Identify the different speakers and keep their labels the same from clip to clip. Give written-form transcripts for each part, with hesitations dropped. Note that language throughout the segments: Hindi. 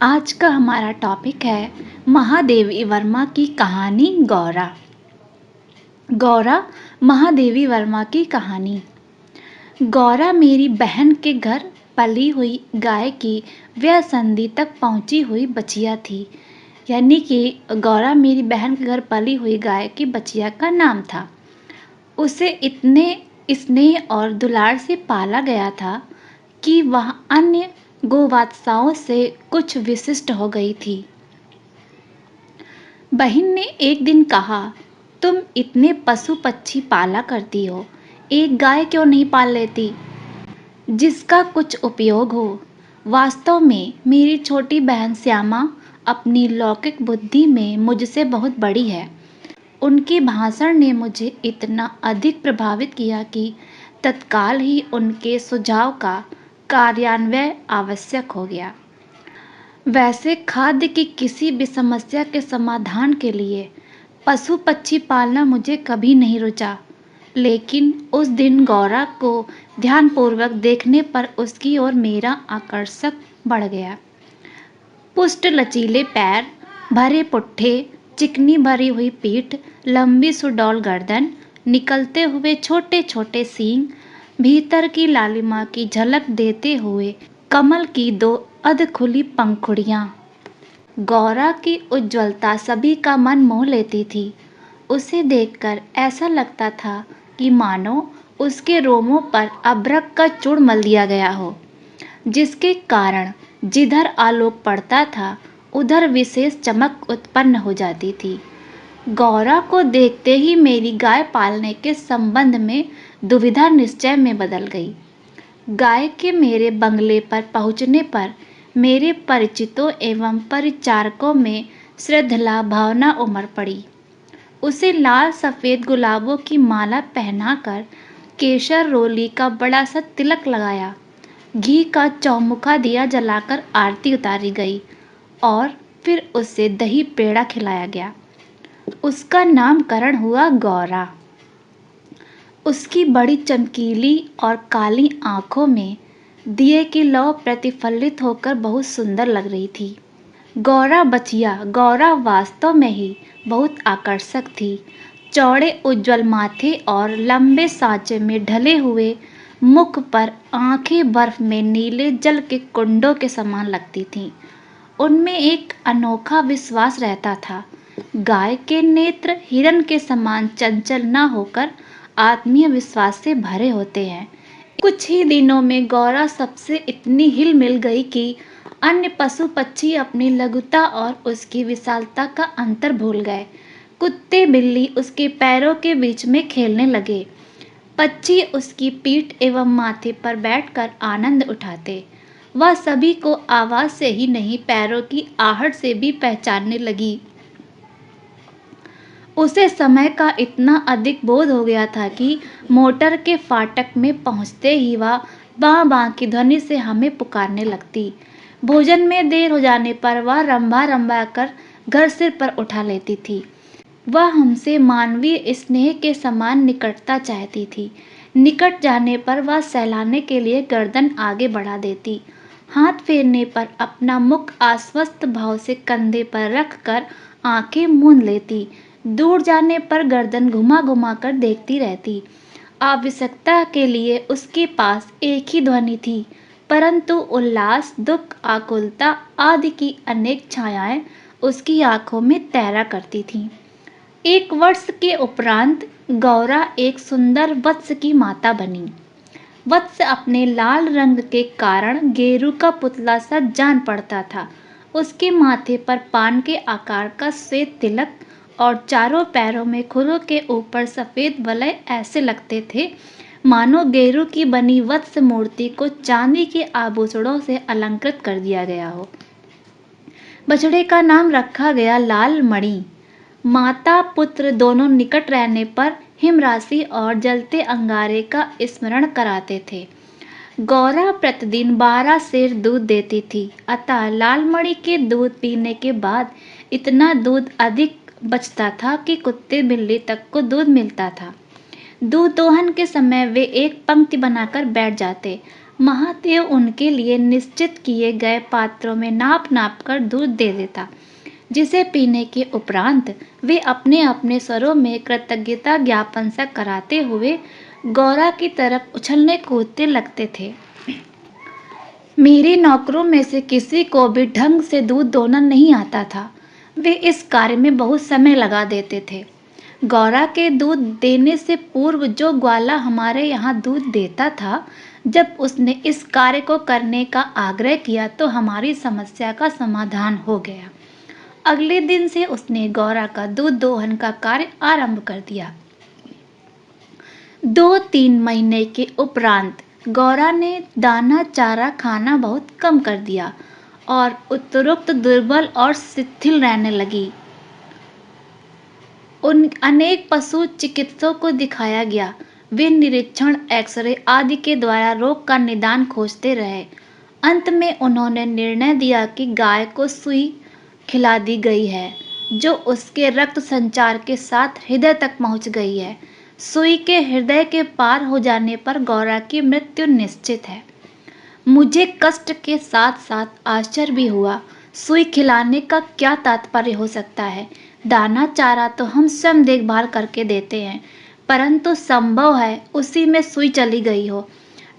Speaker 1: आज का हमारा टॉपिक है महादेवी वर्मा की कहानी गौरा। गौरा महादेवी वर्मा की कहानी। गौरा मेरी बहन के घर पली हुई गाय की व्यसंधि तक पहुंची हुई बचिया थी। यानी कि गौरा मेरी बहन के घर पली हुई गाय की बचिया का नाम था। उसे इतने स्नेह और दुलार से पाला गया था कि वह अन्य गोवत्साओं से कुछ विशिष्ट हो गई थी। बहन ने एक दिन कहा, तुम इतने पशु पक्षी पाला करती हो, एक गाय क्यों नहीं पाल लेती जिसका कुछ उपयोग हो। वास्तव में मेरी छोटी बहन श्यामा अपनी लौकिक बुद्धि में मुझसे बहुत बड़ी है। उनके भाषण ने मुझे इतना अधिक प्रभावित किया कि तत्काल ही उनके सुझाव का कार्यान्वयन आवश्यक हो गया। वैसे खाद्य की किसी भी समस्या के समाधान के लिए पशु पक्षी पालना मुझे कभी नहीं रुचा, लेकिन उस दिन गौरा को ध्यानपूर्वक देखने पर उसकी ओर मेरा आकर्षक बढ़ गया। पुष्ट लचीले पैर, भरे पुट्ठे, चिकनी भरी हुई पीठ, लंबी सुडौल गर्दन, निकलते हुए छोटे छोटे सींग, भीतर की लालिमा की झलक देते हुए कमल की दो अधखुली पंखुड़ियां। गौरा की उज्ज्वलता सभी का मन मोह लेती थी। उसे देखकर ऐसा लगता था कि मानो उसके रोमों पर अभ्रक का चूड़ मल दिया गया हो, जिसके कारण जिधर आलोक पड़ता था उधर विशेष चमक उत्पन्न हो जाती थी। गौरा को देखते ही मेरी गाय पालने के संबंध में दुविधा निश्चय में बदल गई। गाय के मेरे बंगले पर पहुंचने पर मेरे परिचितों एवं परिचारकों में श्रद्धा भावना उमड़ पड़ी। उसे लाल सफ़ेद गुलाबों की माला पहनाकर केसर रोली का बड़ा सा तिलक लगाया, घी का चौमुखा दिया जलाकर आरती उतारी गई और फिर उसे दही पेड़ा खिलाया गया। उसका नामकरण हुआ गौरा। उसकी बड़ी चमकीली और काली आंखों में दिए की लौ प्रतिफलित होकर बहुत सुंदर लग रही थी। गौरा वास्तव में ही बहुत आकर्षक थी। चौड़े उज्ज्वल माथे और लंबे सांचे में ढले हुए मुख पर आंखें बर्फ में नीले जल के कुंडों के समान लगती थीं। उनमें एक अनोखा विश्वास रहता था। गाय के नेत्र हिरण के समान चंचल न होकर आत्मीय विश्वास से भरे होते हैं। कुछ ही दिनों में गौरा सबसे इतनी हिल मिल गई कि अन्य पशु पक्षी अपनी लघुता और उसकी विशालता का अंतर भूल गए। कुत्ते बिल्ली उसके पैरों के बीच में खेलने लगे। पक्षी उसकी पीठ एवं माथे पर बैठकर आनंद उठाते। वह सभी को आवाज से ही नहीं, पैरों की आहट से भी पहचानने लगी। उसे समय का इतना अधिक बोध हो गया था कि मोटर के फाटक में पहुंचते ही वह बाँ बाँ की ध्वनि से हमें पुकारने लगती। भोजन में देर हो जाने पर वह रंभा रंभा कर घर सिर पर उठा लेती थी। वह हमसे मानवीय स्नेह के समान निकटता चाहती थी। निकट जाने पर वह सहलाने के लिए गर्दन आगे बढ़ा देती। हाथ फेरने पर अपना मुख आश्वस्त भाव से कंधे पर रखकर आंखें मूंद लेती। दूर जाने पर गर्दन घुमा घुमा कर देखती रहती। आवश्यकता के लिए उसके पास एक ही ध्वनि थी, परंतु उल्लास, दुख, आकुलता आदि की अनेक छायाएं उसकी आंखों में तैरा करती थीं। 1 वर्ष के उपरांत गौरा एक सुंदर वत्स की माता बनी। वत्स अपने लाल रंग के कारण गेरू का पुतला सा जान पड़ता था। उसके माथे पर पान के आकार का श्वेत तिलक और चारों पैरों में खुरों के ऊपर सफेद वलय ऐसे लगते थे मानो गेरू की बनी वत्स मूर्ति को चांदी के आभूषणों से अलंकृत कर दिया गया हो। बछड़े का नाम रखा गया लाल मणि। माता पुत्र दोनों निकट रहने पर हिमराशि और जलते अंगारे का स्मरण कराते थे। गौरा प्रतिदिन 12 सेर दूध देती थी, अतः लालमणि के दूध पीने के बाद इतना दूध अधिक बचता था कि कुत्ते बिल्ली तक को दूध मिलता था। दूध दोहन के समय वे एक पंक्ति बनाकर बैठ जाते। महादेव उनके लिए निश्चित किए गए पात्रों में नाप नाप कर दूध दे देता, जिसे पीने के उपरांत वे अपने अपने स्वरों में कृतज्ञता ज्ञापन सा कराते हुए गौरा की तरफ उछलने कूदते लगते थे। मेरे नौकरों में से किसी को भी ढंग से दूध दोहना नहीं आता था। वे इस कार्य में बहुत समय लगा देते थे। गौरा के दूध देने से पूर्व जो ग्वाला हमारे यहाँ दूध देता था, जब उसने इस कार्य को करने का आग्रह किया तो हमारी समस्या का समाधान हो गया। अगले दिन से उसने गौरा का दूध दोहन का कार्य आरंभ कर दिया। 2-3 महीने के उपरांत गौरा ने दाना चारा खाना बहुत कम कर दिया और उत्तरोक्त दुर्बल और शिथिल रहने लगी। उन अनेक पशु चिकित्सकों को दिखाया गया। वे निरीक्षण, एक्सरे आदि के द्वारा रोग का निदान खोजते रहे। अंत में उन्होंने निर्णय दिया कि गाय को सुई खिला दी गई है, जो उसके रक्त संचार के साथ हृदय तक पहुंच गई है। सुई के हृदय के पार हो जाने पर गौरा की मृत्यु निश्चित है। मुझे कष्ट के साथ साथ आश्चर्य भी हुआ। सुई खिलाने का क्या तात्पर्य हो सकता है? दाना चारा तो हम स्वयं देखभाल करके देते हैं, परंतु संभव है उसी में सुई चली गई हो।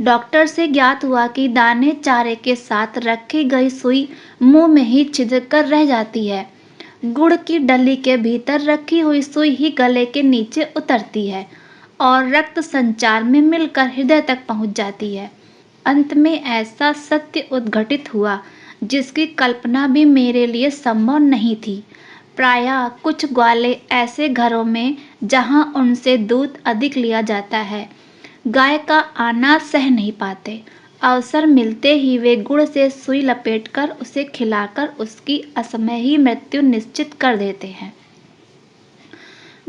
Speaker 1: डॉक्टर से ज्ञात हुआ कि दाने चारे के साथ रखी गई सुई मुंह में ही छिद्र कर रह जाती है। गुड़ की डली के भीतर रखी हुई सुई ही गले के नीचे उतरती है और रक्त संचार में मिलकर हृदय तक पहुंच जाती है। अंत में ऐसा सत्य उद्घटित हुआ जिसकी कल्पना भी मेरे लिए संभव नहीं थी। प्रायः कुछ ग्वाले ऐसे घरों में जहां उनसे दूध अधिक लिया जाता है, गाय का आना सह नहीं पाते। अवसर मिलते ही वे गुड़ से सुई लपेटकर उसे खिलाकर उसकी असमय ही मृत्यु निश्चित कर देते हैं।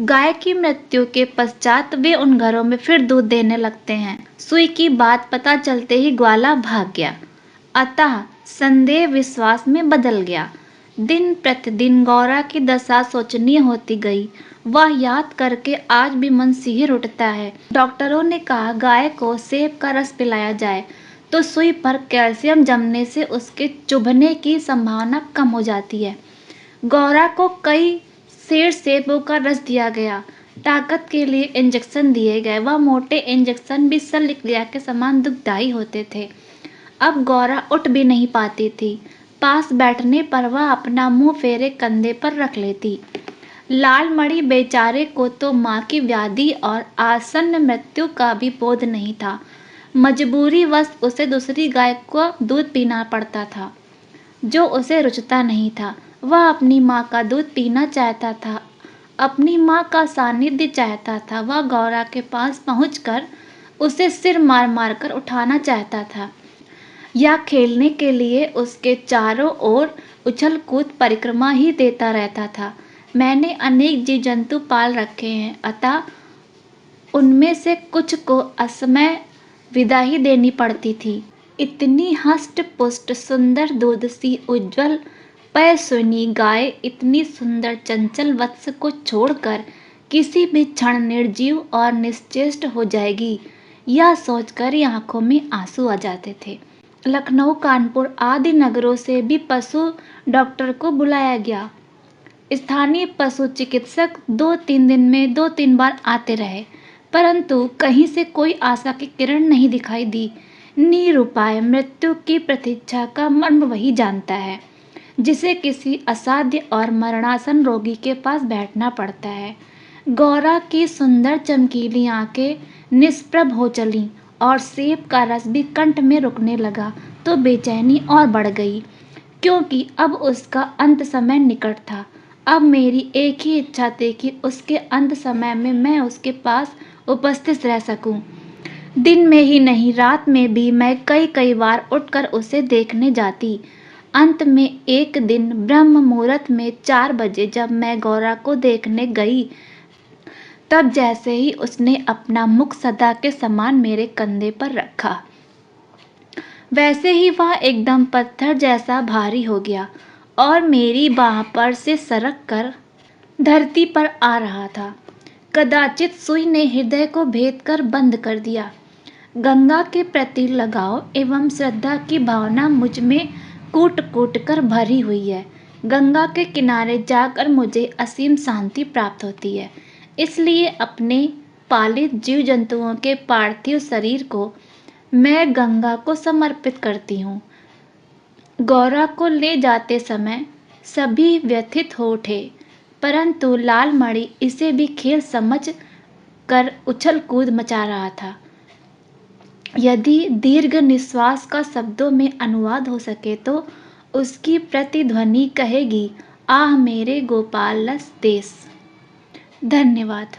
Speaker 1: गाय की मृत्यु के पश्चात वे उन घरों में फिर दूध देने लगते हैं। सुई की बात पता चलते ही ग्वाला भाग गया। अतः संदेह विश्वास में बदल गया। दिन प्रतिदिन गौरा की दशा शोचनीय होती गई। वह याद करके आज भी मन सिहर उठता है। डॉक्टरों ने कहा गाय को सेब का रस पिलाया जाए तो सुई पर कैल्शियम जमने से उसके चुभने की संभावना कम हो जाती है। गौरा को कई सेर सेबों का रस दिया गया। ताकत के लिए इंजेक्शन दिए गए। वह मोटे इंजेक्शन भी शल्यक्रिया के समान दुखदायी होते थे। अब गौरा उठ भी नहीं पाती थी। पास बैठने पर वह अपना मुंह फेरे कंधे पर रख लेती। लाल मणि बेचारे को तो माँ की व्याधि और आसन्न मृत्यु का भी बोध नहीं था। मजबूरीवश उसे दूसरी गाय को दूध पीना पड़ता था, जो उसे रुचता नहीं था। वह अपनी माँ का दूध पीना चाहता था, अपनी माँ का सानिध्य चाहता था। वह गौरा के पास पहुंचकर उसे सिर मार मार कर उठाना चाहता था या खेलने के लिए उसके चारों ओर उछल कूद परिक्रमा ही देता रहता था। मैंने अनेक जीव जंतु पाल रखे हैं, अतः उनमें से कुछ को असमय विदा ही देनी पड़ती थी। इतनी हष्ट पुष्ट सुंदर दूध सी उज्ज्वल पयस्विनी गाय इतनी सुंदर चंचल वत्स को छोड़कर किसी भी क्षण निर्जीव और निश्चेष्ट हो जाएगी, यह सोचकर ही आंखों में आंसू आ जाते थे। लखनऊ, कानपुर आदि नगरों से भी पशु डॉक्टर को बुलाया गया। स्थानीय पशु चिकित्सक 2-3 दिन में 2-3 बार आते रहे, परंतु कहीं से कोई आशा की किरण नहीं दिखाई दी। निरुपाय मृत्यु की प्रतीक्षा का मर्म वही जानता है, जिसे किसी असाध्य और मरणासन रोगी के पास बैठना पड़ता है। गौरा की सुंदर चमकीली आंखें निष्प्रभ हो चलीं और सेब का रस भी कंठ में रुकने लगा तो बेचैनी और बढ़ गई, क्योंकि अब उसका अंत समय निकट था। अब मेरी एक ही इच्छा थी कि उसके अंत समय में मैं उसके पास उपस्थित रह सकूं। दिन में ही नहीं, रात में भी मैं कई कई बार उठकर उसे देखने जाती। अंत में एक दिन ब्रह्म मुहूर्त में 4 बजे जब मैं गौरा को देखने गई, तब जैसे ही उसने अपना मुख सदा के समान मेरे कंधे पर रखा, वैसे ही वह एकदम पत्थर जैसा भारी हो गया और मेरी बाह पर से सरक कर धरती पर आ रहा था। कदाचित सुई ने हृदय को भेद कर बंद कर दिया। गंगा के प्रति लगाव एवं श्रद्धा की भावना मुझ में कूट कूट कर भरी हुई है। गंगा के किनारे जाकर मुझे असीम शांति प्राप्त होती है। इसलिए अपने पालित जीव जंतुओं के पार्थिव शरीर को मैं गंगा को समर्पित करती हूँ। गौरा को ले जाते समय सभी व्यथित हो उठे, परंतु लाल मणि इसे भी खेल समझ कर उछल कूद मचा रहा था। यदि दीर्घ निश्वास का शब्दों में अनुवाद हो सके तो उसकी प्रतिध्वनि कहेगी, आह मेरे गोपालस देश। धन्यवाद।